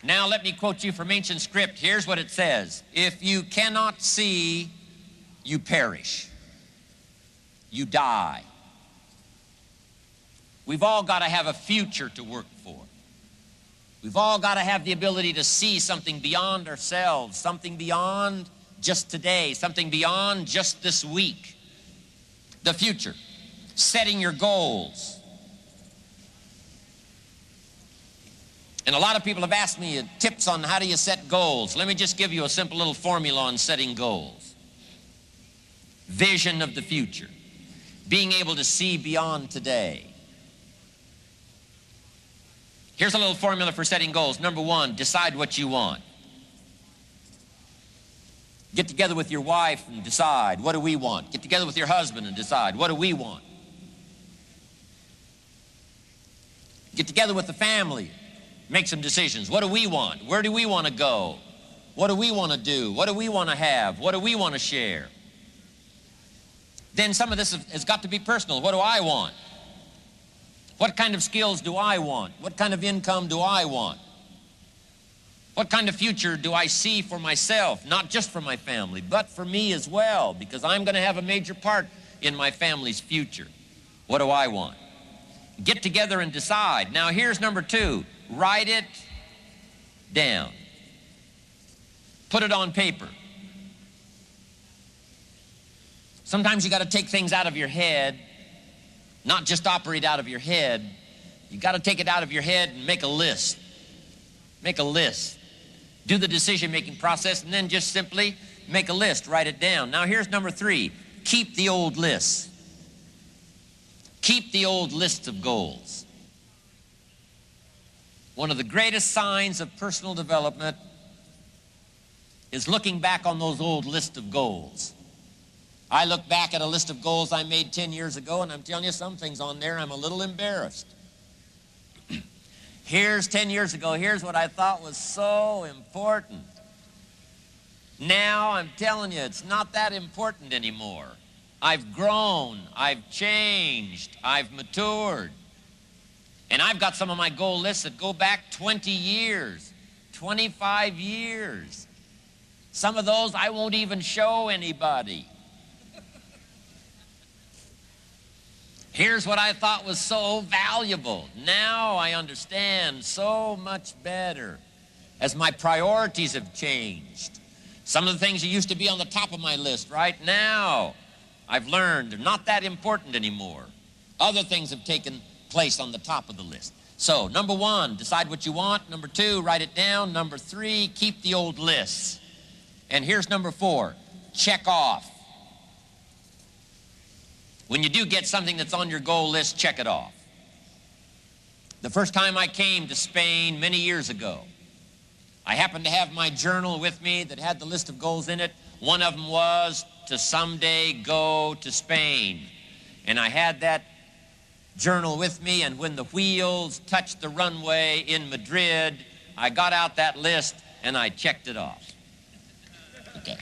Now let me quote you from ancient script. Here's what it says. If you cannot see, you perish. You die. We've all got to have a future to work for. We've all got to have the ability to see something beyond ourselves, something beyond just today, something beyond just this week. The future, setting your goals. And a lot of people have asked me tips on how do you set goals. Let me just give you a simple little formula on setting goals. Vision of the future. Being able to see beyond today. Here's a little formula for setting goals. Number one, decide what you want. Get together with your wife and decide, what do we want? Get together with your husband and decide, what do we want? Get together with the family. Make some decisions. What do we want? Where do we want to go? What do we want to do? What do we want to have? What do we want to share? Then some of this has got to be personal. What do I want? What kind of skills do I want? What kind of income do I want? What kind of future do I see for myself? Not just for my family, but for me as well, because I'm going to have a major part in my family's future. What do I want? Get together and decide. Now here's number two. Write it down. Put it on paper. Sometimes you got to take things out of your head, not just operate out of your head. You got to take it out of your head and make a list. Make a list. Do the decision-making process and then just simply make a list. Write it down. Now here's number three. Keep the old lists. Keep the old lists of goals. One of the greatest signs of personal development is looking back on those old lists of goals. I look back at a list of goals I made 10 years ago, and I'm telling you, some things on there I'm a little embarrassed. Here's 10 years ago, here's what I thought was so important. Now I'm telling you, it's not that important anymore. I've grown, I've changed, I've matured. And I've got some of my goal lists that go back 20 years, 25 years. Some of those I won't even show anybody. Here's what I thought was so valuable. Now I understand so much better as my priorities have changed. Some of the things that used to be on the top of my list right now, I've learned are not that important anymore. Other things have taken place on the top of the list. So, number one, decide what you want. Number two, write it down. Number three, keep the old lists. And here's number four, check off. When you do get something that's on your goal list, check it off. The first time I came to Spain many years ago, I happened to have my journal with me that had the list of goals in it. One of them was to someday go to Spain. And I had that journal with me, and when the wheels touched the runway in Madrid, I got out that list and I checked it off. Okay.